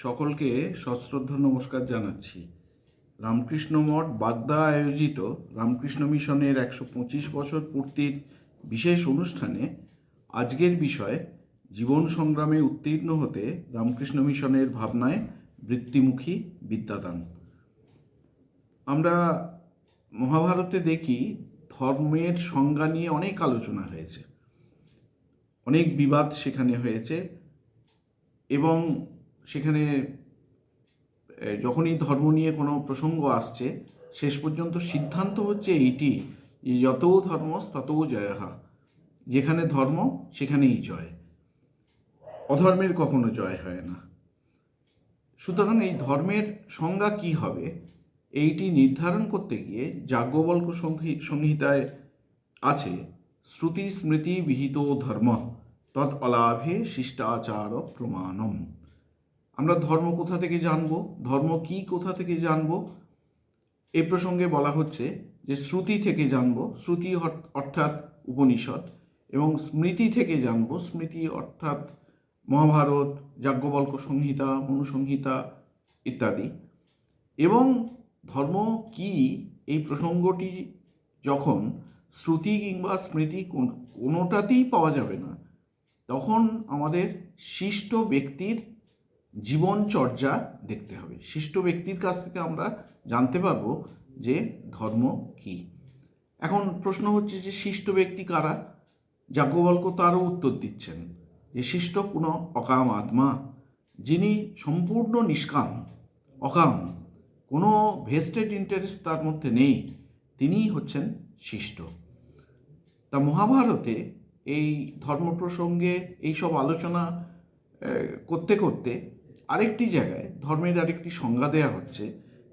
সকলকে সশ্রদ্ধ নমস্কার জানাচ্ছি। রামকৃষ্ণ মঠ বাগদা আয়োজিত রামকৃষ্ণ মিশনের 125 বছর পূর্তির বিশেষ অনুষ্ঠানে আজকের বিষয় জীবন সংগ্রামে উত্তীর্ণ হতে রামকৃষ্ণ মিশনের ভাবনায় বৃত্তিমুখী বিদ্যাদান। আমরা মহাভারতে দেখি ধর্মের সংজ্ঞা নিয়ে অনেক আলোচনা হয়েছে, অনেক বিবাদ সেখানে হয়েছে এবং সেখানে যখনই ধর্ম নিয়ে কোনো প্রসঙ্গ আসছে শেষ পর্যন্ত সিদ্ধান্ত হচ্ছে এইটি, যত ধর্ম তত জয়হা, যেখানে ধর্ম সেখানেই জয়, অধর্মের কখনো জয় হয় না। সুতরাং এই ধর্মের সংজ্ঞা কি হবে এইটি নির্ধারণ করতে গিয়ে যাজ্ঞবল্ক্য সংহিতায় আছে শ্রুতি স্মৃতি বিহিত ধর্ম তৎ অলাভে শিষ্টাচার প্রমাণম। আমরা ধর্ম কোথা থেকে জানব, ধর্ম কি কোথা থেকে জানব, এ প্রসঙ্গে বলা হচ্ছে যে শ্রুতি থেকে জানব, শ্রুতি অর্থাৎ উপনিষদ, এবং স্মৃতি থেকে জানব, স্মৃতি অর্থাৎ মহাভারত, যাজ্ঞবল্ক্য সংহিতা, মনুসংহিতা ইত্যাদি। এবং ধর্ম কি এই প্রসঙ্গটি যখন শ্রুতি কিংবা স্মৃতি কোনোটাতেই পাওয়া যাবে না, তখন আমাদের শিষ্ট ব্যক্তির জীবনচর্যা দেখতে হবে। শিষ্ট ব্যক্তির কাছ থেকে আমরা জানতে পারবো যে ধর্ম কি। এখন প্রশ্ন হচ্ছে যে শিষ্ট ব্যক্তি কারা? যাজ্ঞবল্ক্য তারও উত্তর দিচ্ছেন যে শিষ্ট পুনঃ অকাম আত্মা, যিনি সম্পূর্ণ নিষ্কাম, অকাম, কোনো ভেস্টেড ইন্টারেস্ট তার মধ্যে নেই, তিনিই হচ্ছেন শিষ্ট। তা মহাভারতে এই ধর্ম প্রসঙ্গে এইসব আলোচনা করতে করতে আরেকটি জায়গায় ধর্মের আরেকটি সংজ্ঞা দেয়া হচ্ছে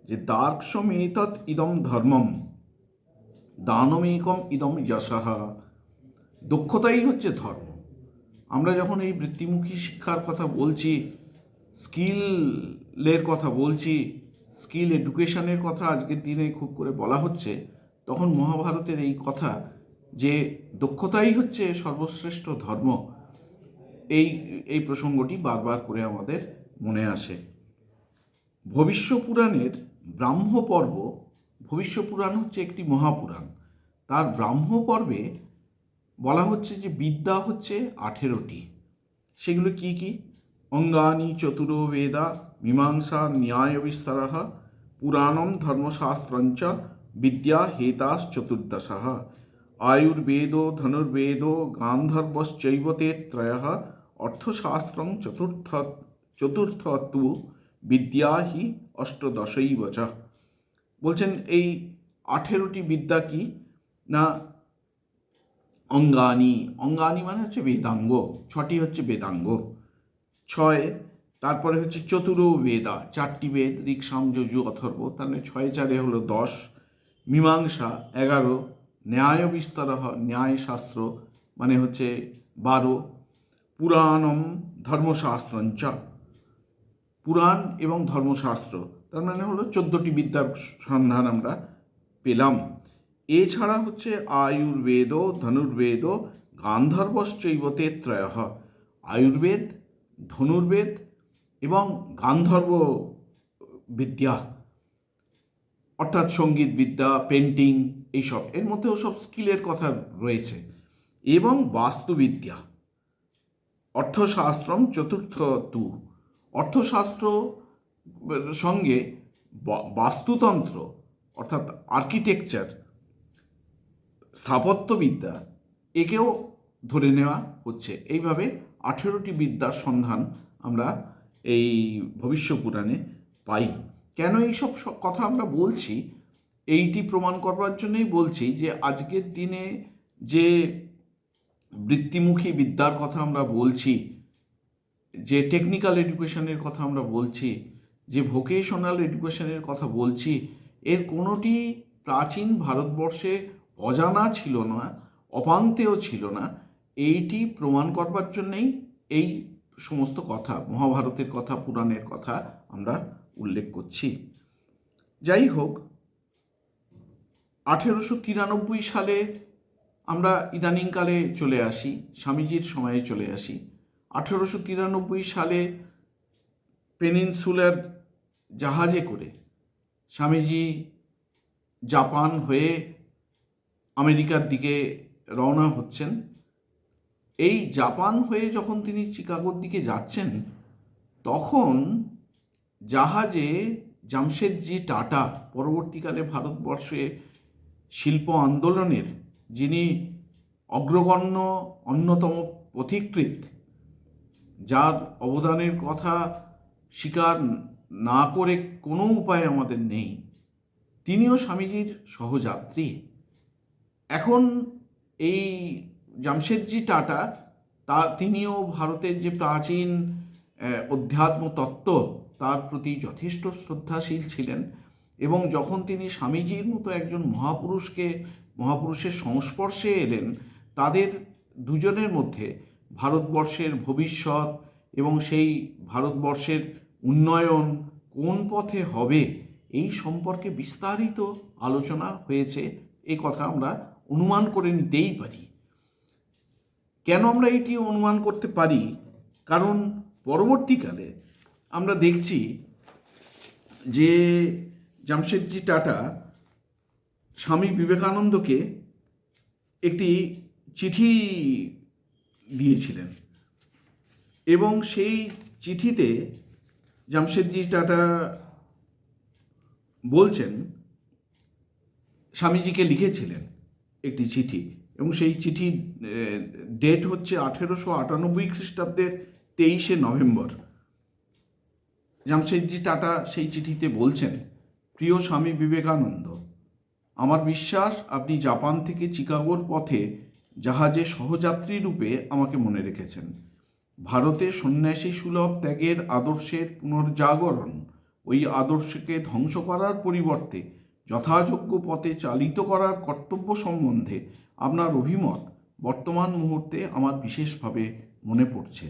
যে দার্শমেতৎ ইদম ধর্মম দানমেকম ইদম যশঃ। দক্ষতাই হচ্ছে ধর্ম। আমরা যখন এই বৃত্তিমুখী শিক্ষার কথা বলছি, স্কিলের কথা বলছি, স্কিল এডুকেশনের কথা আজকের দিনে খুব করে বলা হচ্ছে, তখন মহাভারতের এই কথা যে দক্ষতাই হচ্ছে সর্বশ্রেষ্ঠ ধর্ম, এই প্রসঙ্গটি বারবার করে আমাদের মনে আসে। ভবিষ্য পুরাণের ব্রাহ্ম পর্ব, ভবিষ্য পুরাণ হচ্ছে একটি মহাপুরাণ, তার ব্রাহ্ম পর্বে বলা হচ্ছে যে বিদ্যা হচ্ছে 18টি। সেগুলো কি কি? অঙ্গানি চতুরো বেদা মীমাংসা ন্যায় বিস্তারঃ পুরাণম ধর্মশাস্ত্রঞ্চ বিদ্যা হেতাস চতুর্দশঃ আয়ুর্বেদ ধনুর্বেদ গান্ধর্বশ্চৈব তে ত্রয়ঃ অর্থশাস্ত্রং চতুর্থ তু বিদ্যা হি অষ্টদশৈব চ। বলছেন এই 18টি বিদ্যা কি না, অঙ্গানি, অঙ্গানি মানে হচ্ছে বেদাঙ্গ, 6টি হচ্ছে বেদাঙ্গ, 6, তারপরে হচ্ছে চতুর বেদা, 4টি বেদ, ঋক্ সাম যজু অথর্ব, তাহলে 6 4 হলো 10, মীমাংসা 11, ন্যায় বিস্তারঃ, ন্যায় শাস্ত্র মানে হচ্ছে 12, পুরাণম ধর্মশাস্ত্রঞ্চ, পুরাণ এবং ধর্মশাস্ত্র, তার মানে হলো 14টি বিদ্যার সন্ধান আমরা পেলাম। এছাড়া হচ্ছে আয়ুর্বেদ ধনুর্বেদ গান্ধর্বশ্চৈব তে ত্রয়ঃ, আয়ুর্বেদ, ধনুর্বেদ এবং গান্ধর্ব বিদ্যা অর্থাৎ সঙ্গীত বিদ্যা, পেন্টিং, এইসব, এর মধ্যেও সব স্কিলের কথা রয়েছে, এবং বাস্তুবিদ্যা। অর্থশাস্ত্রম চতুর্থ তু, অর্থশাস্ত্র সঙ্গে বাস্তুতন্ত্র অর্থাৎ আর্কিটেকচার, স্থাপত্যবিদ্যা, একেও ধরে নেওয়া হচ্ছে। এইভাবে 18টি বিদ্যার সন্ধান আমরা এই ভবিষ্য পুরাণে পাই। কেন এইসব কথা আমরা বলছি? এইটি প্রমাণ করবার জন্যই বলছি যে আজকের দিনে যে বৃত্তিমুখী বিদ্যার কথা আমরা বলছি, যে টেকনিক্যাল এডুকেশনের কথা আমরা বলছি, যে ভোকেশনাল এডুকেশনের কথা বলছি, এর কোনোটি প্রাচীন ভারতবর্ষে অজানা ছিল না, অপান্তেও ছিল না। এইটি প্রমাণ করবার জন্যেই এই সমস্ত কথা, মহাভারতের কথা, পুরাণের কথা আমরা উল্লেখ করছি। যাই হোক, 1893 সালে আমরা ইদানিংকালে চলে আসি, স্বামীজির সময়ে চলে আসি। 1893 সালে পেনিনসুলার জাহাজে করে স্বামীজি জাপান হয়ে আমেরিকার দিকে রওনা হচ্ছেন। এই জাপান হয়ে যখন তিনি চিকাগোর দিকে যাচ্ছেন, তখন জাহাজে জামশেদজি টাটা, পরবর্তীকালে ভারতবর্ষে শিল্প আন্দোলনের যিনি অগ্রগণ্য অন্যতম পথিকৃৎ, যার অবদানের কথা স্বীকার না করে কোনো উপায় আমাদের নেই, তিনিও স্বামীজির সহযাত্রী। এখন এই জামশেদজি টাটা তিনিও ভারতের যে প্রাচীন অধ্যাত্ম তত্ত্ব তার প্রতি যথেষ্ট শ্রদ্ধাশীল ছিলেন, এবং যখন তিনি স্বামীজির মতো একজন মহাপুরুষের সংস্পর্শে এলেন, তাদের দুজনের মধ্যে ভারতবর্ষের ভবিষ্যৎ এবং সেই ভারতবর্ষের উন্নয়ন কোন পথে হবে এই সম্পর্কে বিস্তারিত আলোচনা হয়েছে, এই কথা আমরা অনুমান করে নিতেই পারি। কেন আমরা এটি অনুমান করতে পারি? কারণ পরবর্তীকালে আমরা দেখছি যে জামশেদজি টাটা স্বামী বিবেকানন্দকে একটি চিঠি দিয়েছিলেন, এবং সেই চিঠিতে জামশেদজি টাটা বলছেন, স্বামীজিকে লিখেছিলেন একটি চিঠি, এবং সেই চিঠির ডেট হচ্ছে 1898 খ্রিস্টাব্দের 23শে নভেম্বর। জামশেদজি টাটা সেই চিঠিতে বলছেন, প্রিয় স্বামী বিবেকানন্দ, আমার বিশ্বাস আপনি জাপান থেকে চিকাগোর পথে জাহাজে সহযাত্রী রূপে আমাকে মনে রেখেছেন। ভারতে সন্ন্যাসী সুলভ ত্যাগের আদর্শের পুনর্জাগরণ, ওই আদর্শকে ধ্বংস করার পরিবর্তে যথাযোগ্য পথে চালিত করার কর্তব্য সম্বন্ধে আপনার অভিমত বর্তমান মুহূর্তে আমার বিশেষভাবে মনে পড়ছে।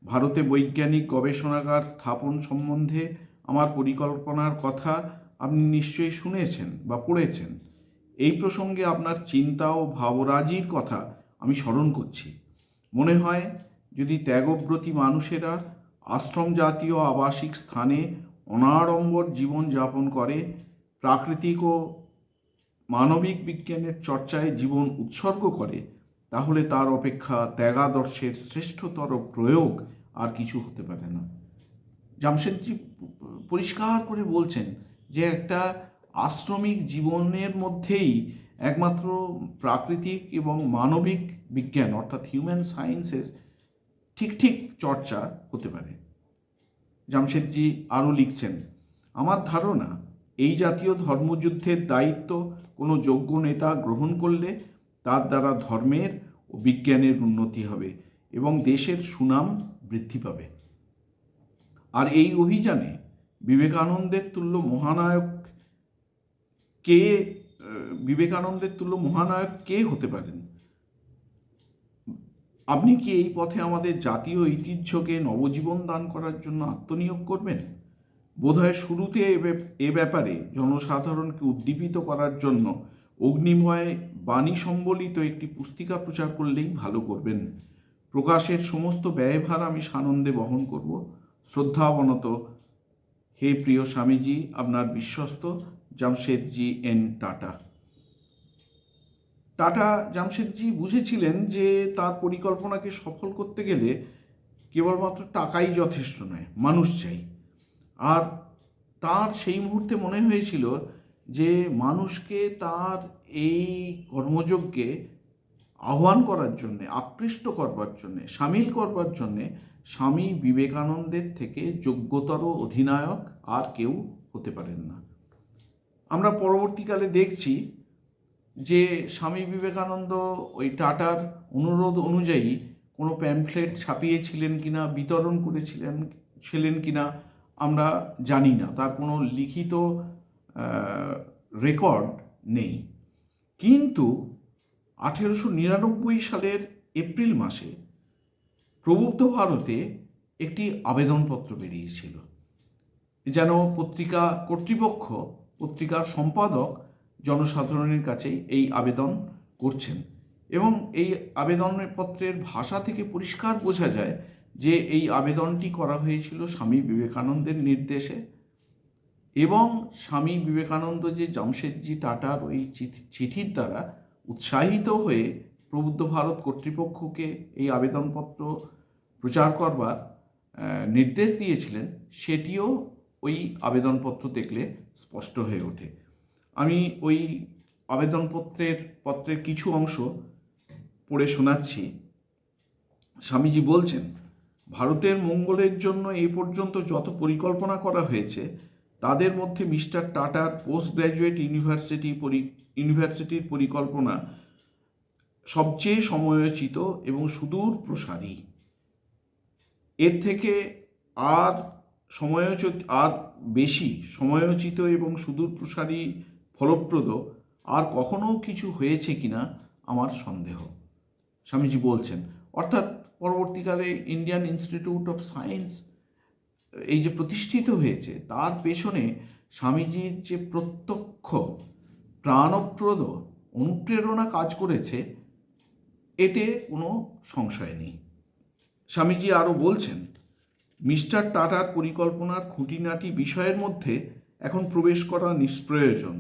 ভারতে বৈজ্ঞানিক গবেষণাগার স্থাপন সম্বন্ধে আমার পরিকল্পনার কথা আপনি নিশ্চয়ই শুনেছেন বা পড়েছেন। এই প্রসঙ্গে আপনার চিন্তা ও ভাবরাজির কথা আমি স্মরণ করছি। মনে হয় যদি ত্যাগব্রতী মানুষেরা আশ্রম জাতীয় আবাসিক স্থানে অনাড়ম্বর জীবন যাপন করে প্রাকৃতিক ও মানবিক বিজ্ঞানের চর্চায় জীবন উৎসর্গ করে, তাহলে তার অপেক্ষা ত্যাগাদর্শের শ্রেষ্ঠতর প্রয়োগ আর কিছু হতে পারে না। জামশেদজি পরিষ্কার করে বলছেন যে একটা আশ্রমিক জীবনের মধ্যেই একমাত্র প্রাকৃতিক এবং মানবিক বিজ্ঞান অর্থাৎ হিউম্যান সায়েন্সের ঠিক চর্চা হতে পারে। জামশেদজি আরও লিখছেন, আমার ধারণা এই জাতীয় ধর্মযুদ্ধের দায়িত্ব কোনো যোগ্য নেতা গ্রহণ করলে তার দ্বারা ধর্মের ও বিজ্ঞানের উন্নতি হবে এবং দেশের সুনাম বৃদ্ধি পাবে। আর এই অভিযানে বিবেকানন্দের তুল্য মহানায়ক কে হতে পারেন? আপনি কি এই পথে আমাদের জাতীয় ঐতিহ্যকে নবজীবন দান করার জন্য আত্মনিয়োগ করবেন? বোধহয় শুরুতে এ ব্যাপারে জনসাধারণকে উদ্দীপিত করার জন্য অগ্নিময় বাণী সম্বলিত একটি পুস্তিকা প্রচার করলেই ভালো করবেন। প্রকাশের সমস্ত ব্যয়ভার আমি সানন্দে বহন করব। শ্রদ্ধাবনত, হে প্রিয় স্বামীজি, আপনার বিশ্বস্ত জামশেদজি এন টাটা। জামশেদজি বুঝেছিলেন যে তার পরিকল্পনাকে সফল করতে গেলে কেবলমাত্র টাকাই যথেষ্ট নয়, মানুষ চাই। আর তার সেই মুহূর্তে মনে হয়েছিল যে মানুষকে তার এই কর্মযজ্ঞে আহ্বান করার জন্যে, আকৃষ্ট করবার জন্যে, সামিল করবার জন্যে স্বামী বিবেকানন্দের থেকে যোগ্যতর অধিনায়ক আর কেউ হতে পারেন না। আমরা পরবর্তীকালে দেখছি যে স্বামী বিবেকানন্দ ওই টাটার অনুরোধ অনুযায়ী কোনো প্যামফ্লেট ছাপিয়েছিলেন কিনা, বিতরণ করেছিলেন কিনা আমরা জানি না, তার কোনো লিখিত রেকর্ড নেই। কিন্তু 1899 সালের এপ্রিল মাসে প্রবুদ্ধ ভারতে একটি আবেদনপত্র বেরিয়েছিল, যেন পত্রিকা কর্তৃপক্ষ, পত্রিকার সম্পাদক জনসাধারণের কাছে এই আবেদন করছেন, এবং এই আবেদনের পত্রের ভাষা থেকে পরিষ্কার বোঝা যায় যে এই আবেদনটি করা হয়েছিল স্বামী বিবেকানন্দের নির্দেশে, এবং স্বামী বিবেকানন্দ যে জামশেদজি টাটার ওই চিঠির দ্বারা উৎসাহিত হয়ে প্রবুদ্ধ ভারত কর্তৃপক্ষকে এই আবেদনপত্র প্রচার করবার নির্দেশ দিয়েছিলেন, সেটিও ওই আবেদনপত্র স্পষ্ট হয়ে ওঠে। আমি ওই পত্রের কিছু অংশ পড়ে শোনাচ্ছি। স্বামীজি বলছেন, ভারতের মঙ্গলের জন্য এ পর্যন্ত যত পরিকল্পনা করা হয়েছে তাদের মধ্যে মিস্টার টাটার পোস্ট গ্র্যাজুয়েট ইউনিভার্সিটির পরিকল্পনা সবচেয়ে সময়োচিত এবং সুদূর প্রসারী। এর থেকে আর বেশি সময়োচিত এবং সুদূর প্রসারী ফলপ্রদ আর কখনো কিছু হয়েছে কিনা আমার সন্দেহ। স্বামীজি বলছেন, অর্থাৎ পরবর্তীকালে ইন্ডিয়ান ইনস্টিটিউট অফ সায়েন্স এই যে প্রতিষ্ঠিত হয়েছে, তার পেছনে স্বামীজির যে প্রত্যক্ষ প্রাণপ্রদ অনুপ্রেরণা কাজ করেছে, এতে কোনো সংশয় নেই। স্বামীজি আরও বলছেন, মিস্টার টাটার পরিকল্পনার খুঁটিনাটি বিষয়ের মধ্যে এখন প্রবেশ করা নিষ্প্রয়োজন।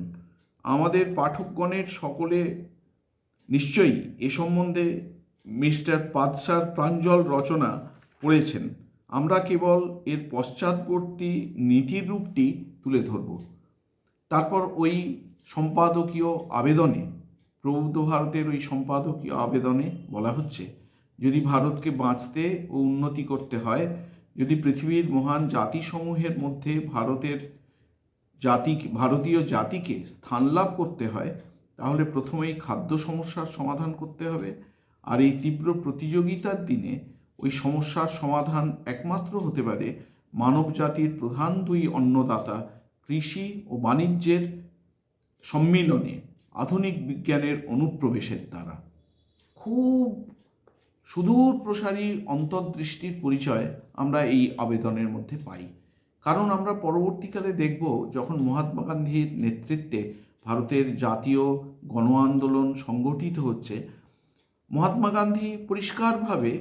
আমাদের পাঠকগণের সকলে নিশ্চয়ই এ সম্বন্ধে মিস্টার পাদশার প্রাঞ্জল রচনা পড়েছেন। আমরা কেবল এর পশ্চাৎবর্তী নীতির রূপটি তুলে ধরব। তারপর ওই সম্পাদকীয় আবেদনে, প্রবুদ্ধ ভারতের ওই সম্পাদকীয় আবেদনে বলা হচ্ছে, যদি ভারতকে বাঁচতে ও উন্নতি করতে হয়, যদি পৃথিবীর মহান জাতিসমূহের মধ্যে ভারতীয় জাতিকে স্থান লাভ করতে হয়, তাহলে প্রথমেই খাদ্য সমস্যার সমাধান করতে হবে। আর এই তীব্র প্রতিযোগিতার দিনে ওই সমস্যার সমাধান একমাত্র হতে পারে মানব জাতির প্রধান দুই অন্নদাতা কৃষি ও বাণিজ্যের সম্মিলনে আধুনিক বিজ্ঞানের অনুপ্রবেশের দ্বারা। খুব সুদূর প্রসারী অন্তর্দৃষ্টির পরিচয় আমরা এই আবেদনের মধ্যে পাই। কারণ আমরা পরবর্তীকালে দেখব, যখন মহাত্মা গান্ধীর নেতৃত্বে ভারতের জাতীয় গণ আন্দোলন সংগঠিত হচ্ছে, মহাত্মা গান্ধী পরিষ্কারভাবে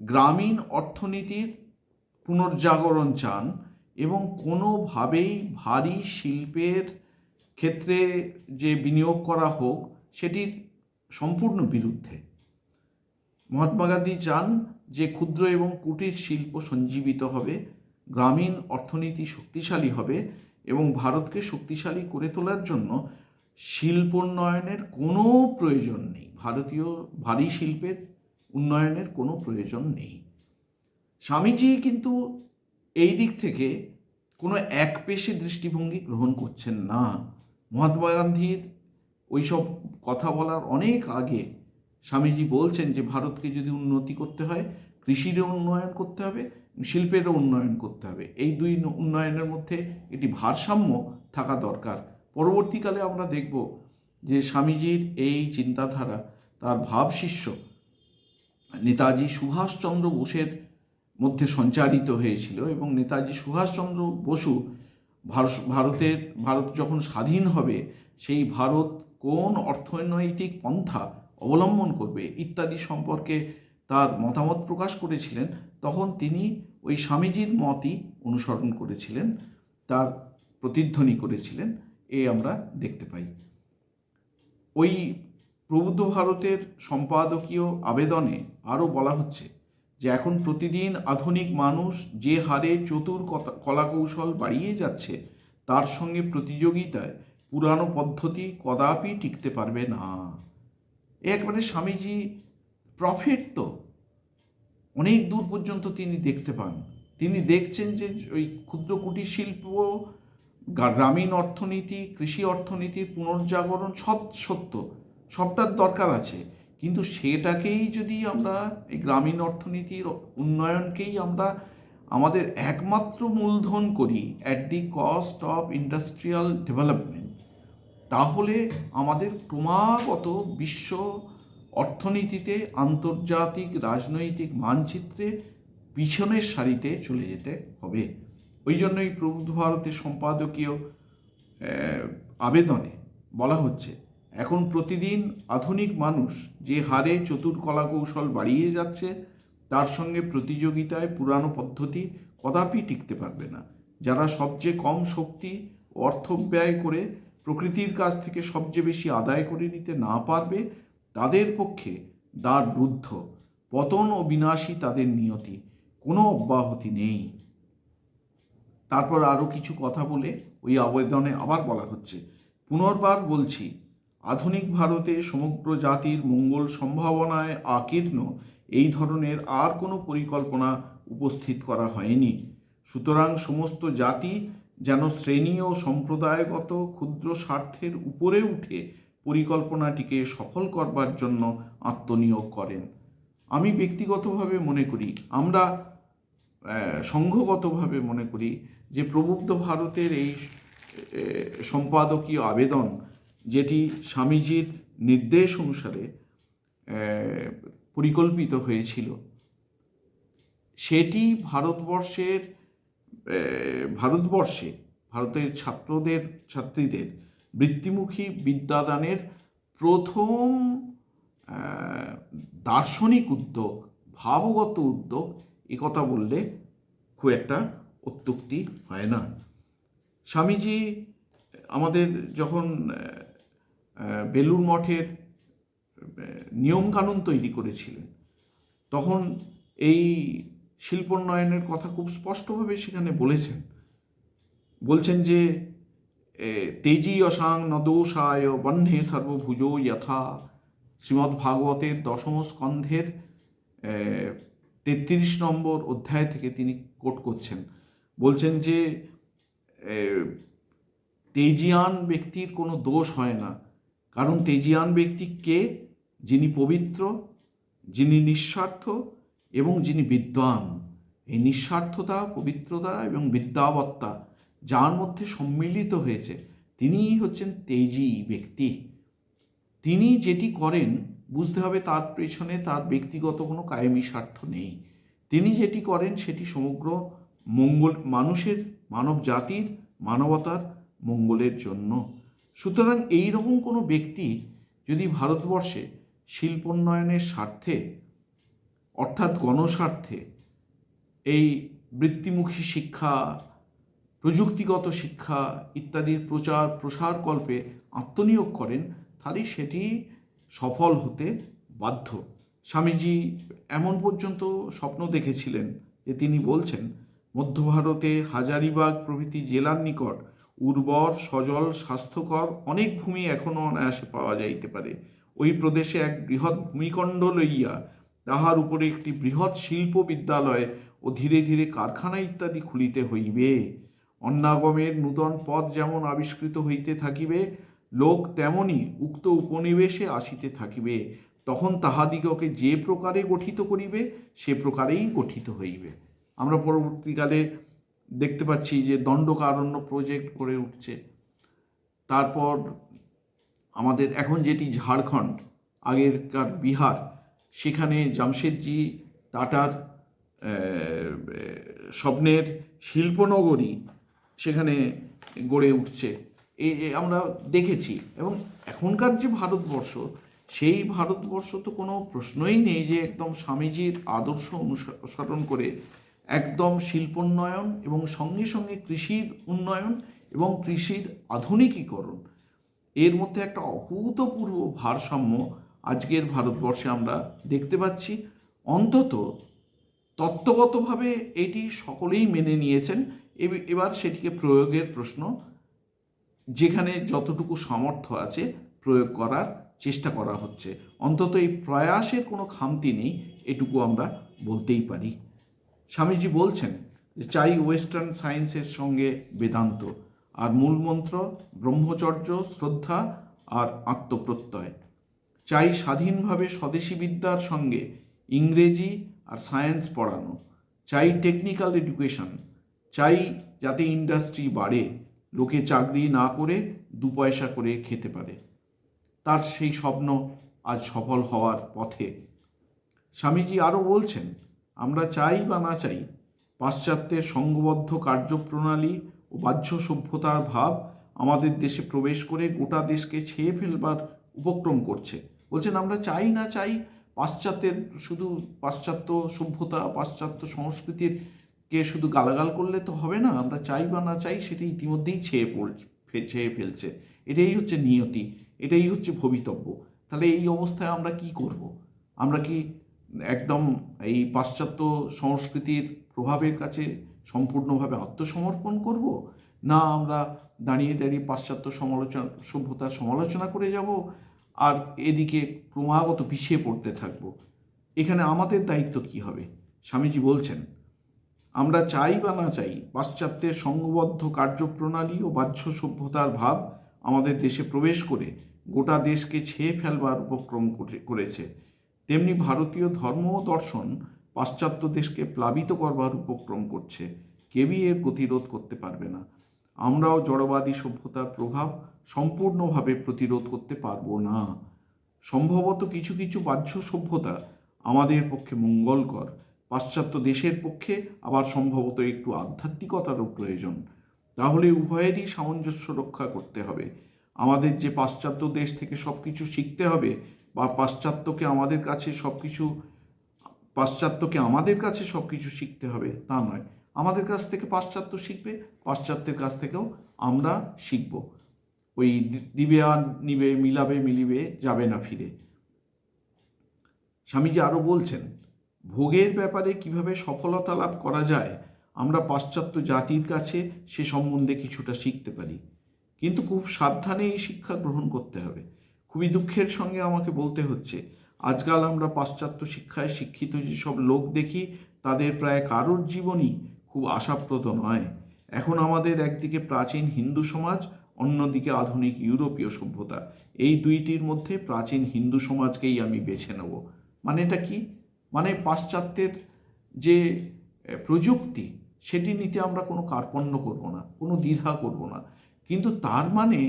গ্রামীণ অর্থনীতির পুনর্জাগরণ চান এবং কোনোভাবেই ভারী শিল্পের ক্ষেত্রে যে বিনিয়োগ করা হোক সেটির সম্পূর্ণ বিরুদ্ধে। মহাত্মা গান্ধী চান যে ক্ষুদ্র এবং কুটির শিল্প সঞ্জীবিত হবে, গ্রামীণ অর্থনীতি শক্তিশালী হবে এবং ভারতকে শক্তিশালী করে তোলার জন্য শিল্পোন্নয়নের কোনো প্রয়োজন নেই, ভারতীয় ভারী শিল্পের উন্নয়নের কোনো প্রয়োজন নেই। স্বামীজি কিন্তু এই দিক থেকে কোনো একপেশে দৃষ্টিভঙ্গি গ্রহণ করছেন না। মহাত্মা গান্ধীর ওইসব কথা বলার অনেক আগে স্বামীজি বলছেন যে ভারতকে যদি উন্নতি করতে হয়, কৃষিরও উন্নয়ন করতে হবে, শিল্পেরও উন্নয়ন করতে হবে। এই দুই উন্নয়নের মধ্যে একটি ভারসাম্য থাকা দরকার। পরবর্তীকালে আমরা দেখব যে স্বামীজির এই চিন্তাধারা তার ভাবশিষ্য নেতাজি সুভাষচন্দ্র বোসের মধ্যে সঞ্চারিত হয়েছিল এবং নেতাজি সুভাষচন্দ্র বসু ভারত যখন স্বাধীন হবে, সেই ভারত কোন অর্থনৈতিক পন্থা অবলম্বন করবে ইত্যাদি সম্পর্কে তার মতামত প্রকাশ করেছিলেন। তখন তিনি ওই স্বামীজির মতই অনুসরণ করেছিলেন, তার প্রতিধ্বনি করেছিলেন, আমরা দেখতে পাই। ওই প্রবুদ্ধ ভারতের সম্পাদকীয় আবেদনে আরও বলা হচ্ছে যে এখন প্রতিদিন আধুনিক মানুষ যে হারে চতুর কলাকৌশল বাড়িয়ে যাচ্ছে, তার সঙ্গে প্রতিযোগিতায় পুরানো পদ্ধতি কদাপি টিকতে পারবে না। একবারে স্বামীজি প্রফেট, তো অনেক দূর পর্যন্ত তিনি দেখতে পান। তিনি দেখছেন যে ওই ক্ষুদ্র কুটির শিল্প, গ্রামীণ অর্থনীতি, কৃষি অর্থনীতির পুনর্জাগরণ সব সত্য, সবটার দরকার আছে, কিন্তু সেটাকেই যদি আমরা এই গ্রামীণ অর্থনীতির উন্নয়নকেই আমরা আমাদের একমাত্র মূলধন করি at the cost of industrial development, তাহলে আমাদের ক্রমাগত বিশ্ব অর্থনীতিতে, আন্তর্জাতিক রাজনৈতিক মানচিত্রে পিছনের সারিতে চলে যেতে হবে। ওই জন্যই প্রবুদ্ধ ভারতের সম্পাদকীয় আবেদনে বলা হচ্ছে, এখন প্রতিদিন আধুনিক মানুষ যে হারে চতুর কলা কৌশল বাড়িয়ে যাচ্ছে, তার সঙ্গে প্রতিযোগিতায় পুরানো পদ্ধতি কদাপি টিকতে পারবে না। যারা সবচেয়ে কম শক্তি ও অর্থ ব্যয় করে প্রকৃতির কাছ থেকে সবচেয়ে বেশি আদায় করে নিতে না পারবে, তাদের পক্ষে দ্বার রুদ্ধ। পতন ও বিনাশী তাদের নিয়তি, কোনো অব্যাহতি নেই। তারপর আরও কিছু কথা বলে ওই আবেদনে আবার বলা হচ্ছে, পুনর্বার বলছি, আধুনিক ভারতে সমগ্র জাতির মঙ্গল সম্ভাবনায় আকীর্ণ এই ধরনের আর কোনো পরিকল্পনা উপস্থিত করা হয়নি। সুতরাং সমস্ত জাতি যেন শ্রেণী ও সম্প্রদায়গত ক্ষুদ্র স্বার্থের উপরে উঠে পরিকল্পনাটিকে সফল করবার জন্য আত্মনিয়োগ করেন। আমি ব্যক্তিগতভাবে মনে করি, আমরা সংঘগতভাবে মনে করি যে প্রবুদ্ধ ভারতের এই সম্পাদকীয় আবেদন, যেটি স্বামীজির নির্দেশ অনুসারে পরিকল্পিত হয়েছিল, সেটি ভারতের ছাত্রীদের বৃত্তিমুখী বিদ্যাদানের প্রথম দার্শনিক উদ্যোগ, ভাবগত উদ্যোগ, একথা বললে খুব একটা অত্যুক্তি হয় না। স্বামীজি আমাদের যখন বেলুড় মঠের নিয়মকানুন তৈরি করেছিলেন, তখন এই শিল্পোন্নয়নের কথা খুব স্পষ্টভাবে সেখানে বলছেন যে তেজি অসাং নদোষায় বহ্নে সর্বভুজো যথা, শ্রীমদ্ ভাগবতের দশম স্কন্ধের 33 নম্বর অধ্যায় থেকে তিনি কোট করছেন। বলছেন যে তেজিয়ান ব্যক্তির কোনো দোষ হয় না, কারণ তেজিয়ান ব্যক্তি কে? যিনি পবিত্র, যিনি নিঃস্বার্থ এবং যিনি বিদ্বান। এই নিঃস্বার্থতা, পবিত্রতা এবং বিদ্যাবত্তা যার মধ্যে সম্মিলিত হয়েছে, তিনিই হচ্ছেন তেজি ব্যক্তি। তিনি যেটি করেন, বুঝতে হবে তার পেছনে তার ব্যক্তিগত কোনো কায়েমি স্বার্থ নেই। তিনি যেটি করেন সেটি সমগ্র মানুষের, মানব জাতির, মানবতার মঙ্গলের জন্য। সুতরাং এই রকম কোনো ব্যক্তি যদি ভারতবর্ষে শিল্পোন্নয়নের স্বার্থে, অর্থাৎ গণস্বার্থে, এই বৃত্তিমুখী শিক্ষা, প্রযুক্তিগত শিক্ষা ইত্যাদির প্রসার কল্পে আত্মনিয়োগ করেন, তাহলে সেটি সফল হতে বাধ্য। স্বামীজি এমন পর্যন্ত স্বপ্ন দেখেছিলেন যে তিনি বলছেন, মধ্য ভারতে হাজারিবাগ প্রভৃতি জেলার নিকট উর্বর, সজল, স্বাস্থ্যকর অনেক ভূমি এখনও অনায়াসে পাওয়া যাইতে পারে। ওই প্রদেশে এক বৃহৎ ভূমিখণ্ড লইয়া তাহার উপরে একটি বৃহৎ শিল্প বিদ্যালয় ও ধীরে ধীরে কারখানা ইত্যাদি খুলিতে হইবে। অন্নাগমের নূতন পথ যেমন আবিষ্কৃত হইতে থাকিবে, লোক তেমনি উক্ত উপনিবেশে আসিতে থাকিবে। তখন তাহাদিগকে যে প্রকারে গঠিত করিবে, সে প্রকারেই গঠিত হইবে। আমরা পরবর্তীকালে দেখতে পাচ্ছি যে দণ্ডকারণ্য প্রজেক্ট করে উঠছে। তারপর আমাদের এখন যেটি ঝাড়খণ্ড, আগেরকার বিহার, সেখানে জামশেদজি টাটার স্বপ্নের শিল্পনগরী সেখানে গড়ে উঠছে, আমরা দেখেছি। এবং এখনকার যে ভারতবর্ষ, সেই ভারতবর্ষ তো কোনো প্রশ্নই নেই যে একদম স্বামীজির আদর্শ অনুসরণ করে একদম শিল্পোন্নয়ন এবং সঙ্গে সঙ্গে কৃষির উন্নয়ন এবং কৃষির আধুনিকীকরণ, এর মধ্যে একটা অভূতপূর্ব ভারসাম্য আজকের ভারতবর্ষে আমরা দেখতে পাচ্ছি। অন্তত তত্ত্বগতভাবে এটি সকলেই মেনে নিয়েছেন। এবার সেটিকে প্রয়োগের প্রশ্ন, যেখানে যতটুকু সামর্থ্য আছে প্রয়োগ করার চেষ্টা করা হচ্ছে। অন্তত এই প্রয়াসের কোনো খামতি নেই, এটুকু আমরা বলতেই পারি। স্বামীজি বলছেন যে চাই ওয়েস্টার্ন সায়েন্সের সঙ্গে বেদান্ত, আর মূলমন্ত্র ব্রহ্মচর্য, শ্রদ্ধা আর আত্মপ্রত্যয়। চাই স্বাধীনভাবে স্বদেশী বিদ্যার সঙ্গে ইংরেজি আর সায়েন্স পড়ানো। চাই টেকনিক্যাল এডুকেশন। চাই যাতে ইন্ডাস্ট্রি বাড়ে, লোকে চাকরি না করে 2 পয়সা করে খেতে পারে। তার সেই স্বপ্ন আজ সফল হওয়ার পথে। স্বামীজি আরও বলছেন, আমরা চাই বা না চাই, পাশ্চাত্যের সংঘবদ্ধ কার্যপ্রণালী ও বাহ্য সভ্যতার ভাব আমাদের দেশে প্রবেশ করে গোটা দেশকে ছেয়ে ফেলবার উপক্রম করছে। বলছেন আমরা চাই না চাই, পাশ্চাত্যের শুধু পাশ্চাত্য সভ্যতা, পাশ্চাত্য সংস্কৃতির কে শুধু গালাগাল করলে তো হবে না। আমরা চাই বা না চাই সেটা ইতিমধ্যেই ছেয়ে ফেলছে। এটাই হচ্ছে নিয়তি, এটাই হচ্ছে ভবিতব্য। তাহলে এই অবস্থায় আমরা কি করব? আমরা কি একদম এই পাশ্চাত্য সংস্কৃতির প্রভাবের কাছে সম্পূর্ণভাবে আত্মসমর্পণ করব, না আমরা দাঁড়িয়ে দাঁড়িয়ে পাশ্চাত্য সভ্যতার সমালোচনা করে যাব আর এদিকে ক্রমাগত পিছিয়ে পড়তে থাকব? এখানে আমাদের দায়িত্ব কি হবে? স্বামীজি বলছেন, আমরা চাই বা না চাই পাশ্চাত্যের সংঘবদ্ধ কার্যপ্রণালী ও বাহ্য সভ্যতার ভাব আমাদের দেশে প্রবেশ করে গোটা দেশকে ছেয়ে ফেলবার উপক্রম করেছে, তেমনি ভারতীয় ধর্ম ও দর্শন পাশ্চাত্য দেশকে প্লাবিত করবার উপক্রম করছে। কেউই এর প্রতিরোধ করতে পারবে না। আমরাও জড়বাদী সভ্যতার প্রভাব সম্পূর্ণভাবে প্রতিরোধ করতে পারবো না। সম্ভবত কিছু কিছু বাহ্য সভ্যতা আমাদের পক্ষে মঙ্গলকর, পাশ্চাত্য দেশের পক্ষে আবার সম্ভবত একটু আধ্যাত্মিকতারও প্রয়োজন। তাহলে উভয়েরই সামঞ্জস্য রক্ষা করতে হবে। আমাদের যে পাশ্চাত্য দেশ থেকে সব কিছু শিখতে হবে বা পাশ্চাত্যকে আমাদের কাছে সব কিছু শিখতে হবে তা নয়। আমাদের কাছ থেকে পাশ্চাত্য শিখবে, পাশ্চাত্যের কাছ থেকেও আমরা শিখব। ওই দিবে আর নিবে, মিলাবে মিলিবে, যাবে না ফিরে। স্বামীজি আরও বলছেন, ভোগের ব্যাপারে কিভাবে সফলতা লাভ করা যায় আমরা পাশ্চাত্য জাতির কাছে সে সম্বন্ধে কিছুটা শিখতে পারি, কিন্তু খুব সাবধানে এই শিক্ষা গ্রহণ করতে হবে। খুবই দুঃখের সঙ্গে আমাকে বলতে হচ্ছে, আজকাল আমরা পাশ্চাত্য শিক্ষায় শিক্ষিত যেসব লোক দেখি তাদের প্রায় কারোর জীবনই খুব আশাপ্রদ নয়। এখন আমাদের একদিকে প্রাচীন হিন্দু সমাজ, অন্যদিকে আধুনিক ইউরোপীয় সভ্যতা। এই দুইটির মধ্যে প্রাচীন হিন্দু সমাজকেই আমি বেছে নেব। মানে এটা কি? মানে পাশ্চাত্যের যে প্রযুক্তি সেটি নিতে আমরা কোনো কার্পণ্য করব না, কোনো দ্বিধা করব না, কিন্তু তার মানে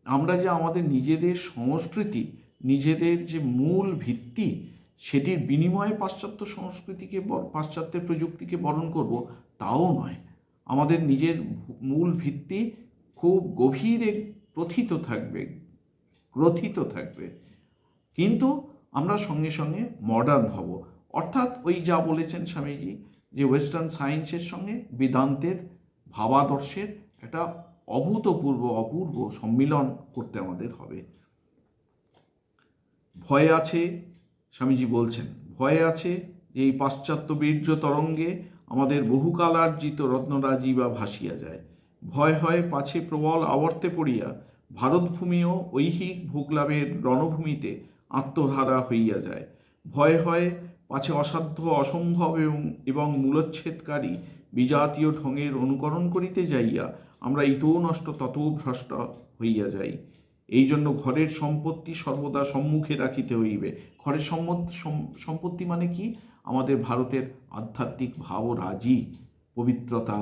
আমরা যে আমাদের নিজেদের সংস্কৃতি, নিজেদের যে মূল ভিত্তি, সেটির বিনিময়ে পাশ্চাত্যের প্রযুক্তিকে বরণ করব, তাও নয়। আমাদের নিজের মূল ভিত্তি খুব গভীরে গ্রথিত থাকবে, কিন্তু আমরা সঙ্গে সঙ্গে মডার্ন হব। অর্থাৎ ওই যা বলেছেন স্বামীজি, যে ওয়েস্টার্ন সায়েন্সের সঙ্গে বেদান্তের ভাবাদর্শের একটা অপূর্ব সম্মিলন করতে আমাদের হবে। ভয় আছে, স্বামীজি বলছেন, ভয় আছে যে এই পাশ্চাত্য বীর্য তরঙ্গে আমাদের বহুকালার্জিত রত্নরাজি বা ভাসিয়া যায়। ভয় হয় পাছে প্রবল আবর্তে পড়িয়া ভারতভূমিও ঐহিক ভোগলাভের রণভূমিতে আত্মহারা হইয়া যায়। ভয় হয় পাছে অসাধ্য, অসম্ভব এবং মূলচ্ছেদকারী বিজাতীয় ঢঙের অনুকরণ করিতে যাইয়া আমরা ইতও নষ্ট ততও ভ্রষ্ট হইয়া যাই। এই জন্য ঘরের সম্পত্তি সর্বদা সম্মুখে রাখিতে হইবে। ঘরের সম্পত্তি মানে কি? আমাদের ভারতের আধ্যাত্মিক ভাব ও রাজি, পবিত্রতা,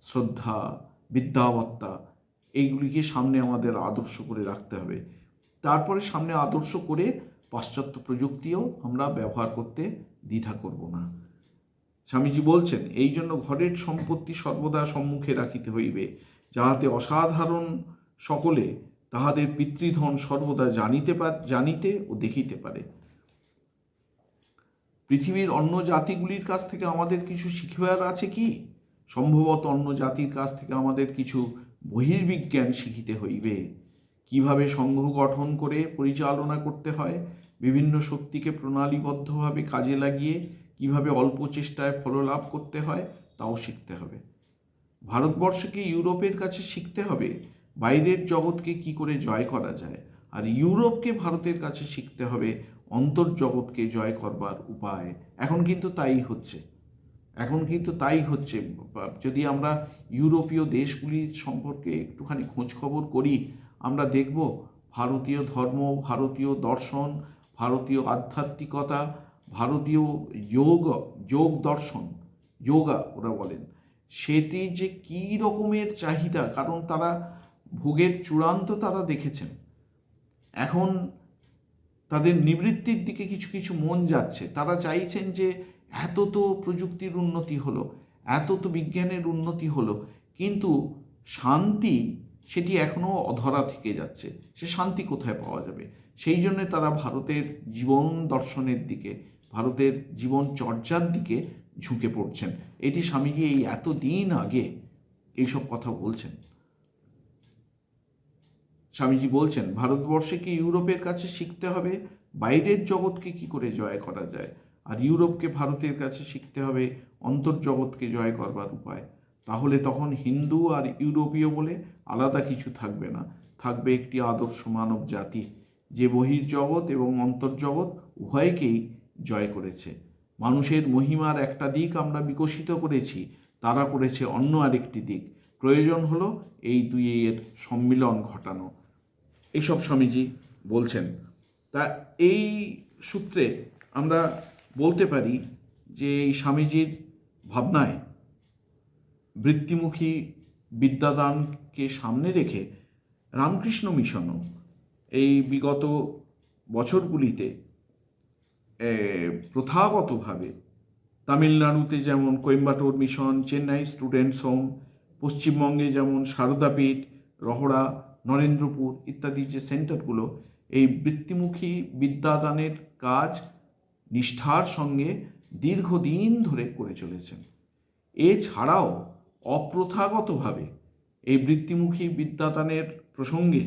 শ্রদ্ধা, বিদ্যাবত্তা, এইগুলিকে সামনে আমাদের আদর্শ করে রাখতে হবে। তারপরে সামনে আদর্শ করে পাশ্চাত্য প্রযুক্তিও আমরা ব্যবহার করতে দ্বিধা করব না। স্বামীজি বলছেন, এই জন্য ঘরের সম্পত্তি সর্বদা সম্মুখে রাখিতে হইবে, যাহাতে অসাধারণ সকলে তাহাদের পিতৃধন সর্বদা জানিতে ও দেখিতে পারে। পৃথিবীর অন্য জাতিগুলির কাছ থেকে আমাদের কিছু শিখিবার আছে কি? সম্ভবত অন্য জাতির কাছ থেকে আমাদের কিছু বহির্বিজ্ঞান শিখিতে হইবে। কিভাবে সংঘ গঠন করে পরিচালনা করতে হয়, বিভিন্ন শক্তিকে প্রণালীবদ্ধভাবে কাজে লাগিয়ে কিভাবে অল্প চেষ্টায় ফললাভ করতে হয়, তাও শিখতে হবে। ভারতবর্ষকে ইউরোপের কাছে শিখতে হবে বাইরের জগৎকে কি করে জয় করা যায়, আর ইউরোপকে ভারতের কাছে শিখতে হবে অন্তর্জগৎকে জয় করবার উপায়। এখন কিন্তু তাই হচ্ছে। যদি আমরা ইউরোপীয় দেশগুলির সম্পর্কে একটুখানি খোঁজ খবর করি, আমরা দেখব ভারতীয় ধর্ম, ভারতীয় দর্শন, ভারতীয় আধ্যাত্মিকতা, ভারতীয় যোগ দর্শন, যোগা ওরা বলেন, সেটি যে কী রকমের চাহিদা, কারণ তারা ভোগের চূড়ান্ত তারা দেখেছেন। এখন তাদের নিবৃত্তির দিকে কিছু কিছু মন যাচ্ছে। তারা চাইছেন যে এত তো প্রযুক্তির উন্নতি হলো, এত তো বিজ্ঞানের উন্নতি হলো, কিন্তু শান্তি সেটি এখনও অধরা থেকে যাচ্ছে। সে শান্তি কোথায় পাওয়া যাবে? সেই জন্যে তারা ভারতের জীবন দর্শনের দিকে, ভারতের জীবন চর্চার দিকে ঝুঁকে পড়ছেন। এটি স্বামীজি এই এতদিন আগে এইসব কথা বলছেন। স্বামীজি বলছেন, ভারতবর্ষে কি ইউরোপের কাছে শিখতে হবে বাইরের জগৎকে কি করে জয় করা যায়, আর ইউরোপকে ভারতের কাছে শিখতে হবে অন্তর্জগৎকে জয় করবার উপায়। তাহলে তখন হিন্দু আর ইউরোপীয় বলে আলাদা কিছু থাকবে না, থাকবে একটি আদর্শ মানব জাতি, যে বহির্জগৎ এবং অন্তর্জগৎ উভয়কেই জয় করেছে। মানুষের মহিমার একটা দিক আমরা বিকশিত করেছি, তারা করেছে অন্য আরেকটি দিক। প্রয়োজন হলো এই দুইয়ের সম্মিলন ঘটানো। এইসব স্বামীজি বলছেন। তা এই সূত্রে আমরা বলতে পারি যে এই স্বামীজির ভাবনায় বৃত্তিমুখী বিদ্যাদানকে সামনে রেখে রামকৃষ্ণ মিশনও এই বিগত বছরগুলিতে প্রথাগতভাবে তামিলনাড়ুতে যেমন Coimbatore mission, Chennai students home, পশ্চিমবঙ্গে যেমন সারদাপীঠ, রহড়া, নরেন্দ্রপুর ইত্যাদি যে সেন্টারগুলো এই বৃত্তিমুখী বিদ্যাদানের কাজ নিষ্ঠার সঙ্গে দীর্ঘদিন ধরে করে চলেছেন। এছাড়াও অপ্রথাগতভাবে এই বৃত্তিমুখী বিদ্যাদানের প্রসঙ্গে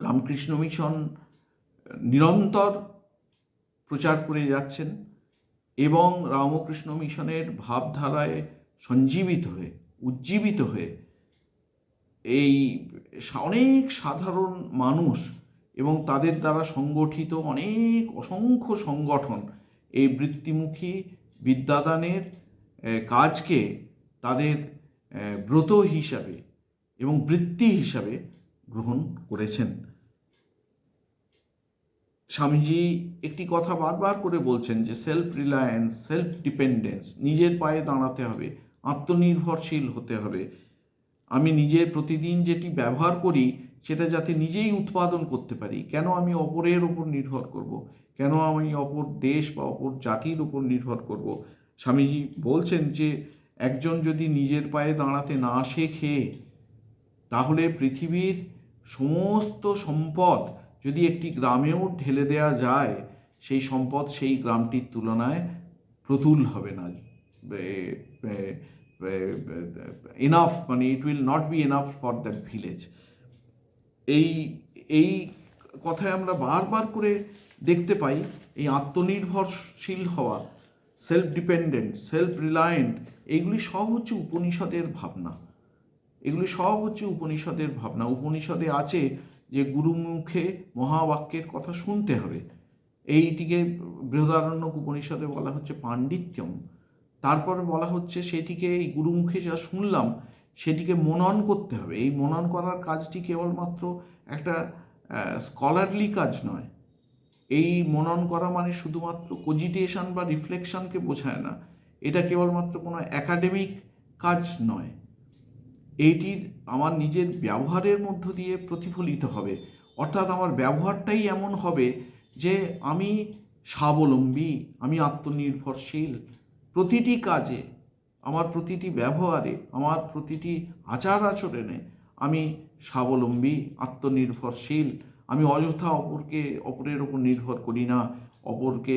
রামকৃষ্ণ মিশন নিরন্তর প্রচার করে যাচ্ছেন এবং রামকৃষ্ণ মিশনের ভাবধারায় সঞ্জীবিত হয়ে, উজ্জীবিত হয়ে এই অনেক সাধারণ মানুষ এবং তাদের দ্বারা সংগঠিত অসংখ্য সংগঠন এই বৃত্তিমুখী বিদ্যাদানের কাজকে তাদের ব্রত হিসাবে এবং বৃত্তি হিসাবে গ্রহণ করেছেন। স্বামীজি একটি কথা বারবার করে বলছেন যে সেলফ রিলায়েন্স, সেলফ ডিপেন্ডেন্স, নিজের পায়ে দাঁড়াতে হবে, আত্মনির্ভরশীল হতে হবে। আমি নিজের প্রতিদিন যেটি ব্যবহার করি সেটা যাতে নিজেই উৎপাদন করতে পারি। কেন আমি অপরের ওপর নির্ভর করব? কেন আমি অপর দেশ বা অপর জাতির উপর নির্ভর করব? স্বামীজি বলছেন যে একজন যদি নিজের পায়ে দাঁড়াতে না শেখে তাহলে পৃথিবীর সমস্ত সম্পদ যদি একটি গ্রামেও ঢেলে দেওয়া যায়, সেই সম্পদ সেই গ্রামটির তুলনায় প্রতুল হবে না, এনাফ, মানে it will not be enough for that village. এই কথায় আমরা বারবার করে দেখতে পাই এই আত্মনির্ভরশীল হওয়া, সেলফ ডিপেন্ডেন্ট, সেলফ রিলায়েন্ট, এইগুলি সব হচ্ছে উপনিষদের ভাবনা। এগুলি সব হচ্ছে উপনিষদের ভাবনা। উপনিষদে আছে যে গুরুমুখে মহাবাক্যের কথা শুনতে হবে। এইটিকে বৃহদারণ্যক উপনিষদে বলা হচ্ছে পাণ্ডিত্যম। তারপরে বলা হচ্ছে সেটিকে এই গুরুমুখে যা শুনলাম সেটিকে মনন করতে হবে। এই মনন করার কাজটি কেবলমাত্র একটা স্কলারলি কাজ নয়। এই মনন করা মানে শুধুমাত্র কোজিটেশন বা রিফ্লেকশনকে বোঝায় না। এটা কেবলমাত্র কোনো একাডেমিক কাজ নয়। এইটি আমার নিজের ব্যবহারের মধ্য দিয়ে প্রতিফলিত হবে। অর্থাৎ আমার ব্যবহারটাই এমন হবে যে আমি স্বাবলম্বী, আমি আত্মনির্ভরশীল। প্রতিটি কাজে, আমার প্রতিটি ব্যবহারে, আমার প্রতিটি আচার আচরণে আমি স্বাবলম্বী, আত্মনির্ভরশীল। আমি অযথা অপরের ওপর নির্ভর করি না, অপরকে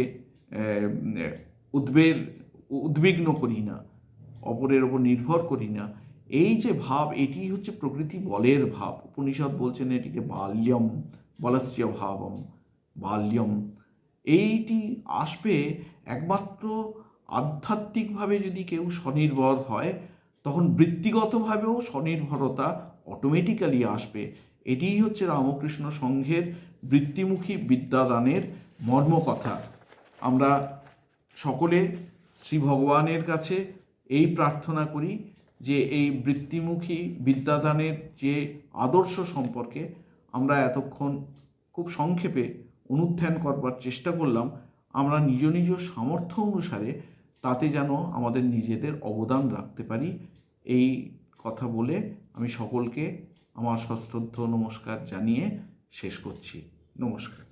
উদ্বিগ্ন করি না, অপরের ওপর নির্ভর করি না। এই যে ভাব, এটি হচ্ছে প্রকৃতি বলের ভাব। উপনিষদ বলছেন এটিকে বাল্যম, বলস্য ভাবম, বাল্যম। এইটি আসবে একমাত্র আধ্যাত্মিকভাবে যদি কেউ স্বনির্ভর হয়, তখন বৃত্তিগতভাবেও স্বনির্ভরতা অটোমেটিক্যালি আসবে। এটিই হচ্ছে রামকৃষ্ণ সংঘের বৃত্তিমুখী বিদ্যাদানের মর্মকথা। আমরা সকলে শ্রী ভগবানের কাছে এই প্রার্থনা করি যে এই বৃত্তিমুখী বিদ্যাদানের যে আদর্শ সম্পর্কে আমরা এতক্ষণ খুব সংক্ষেপে অনুধ্যান করবার চেষ্টা করলাম, আমরা নিজ নিজ সামর্থ্য অনুসারে তাতে যেন আমাদের নিজেদের অবদান রাখতে পারি। এই কথা বলে আমি সকলকে আমার সশ্রদ্ধ নমস্কার জানিয়ে শেষ করছি। নমস্কার।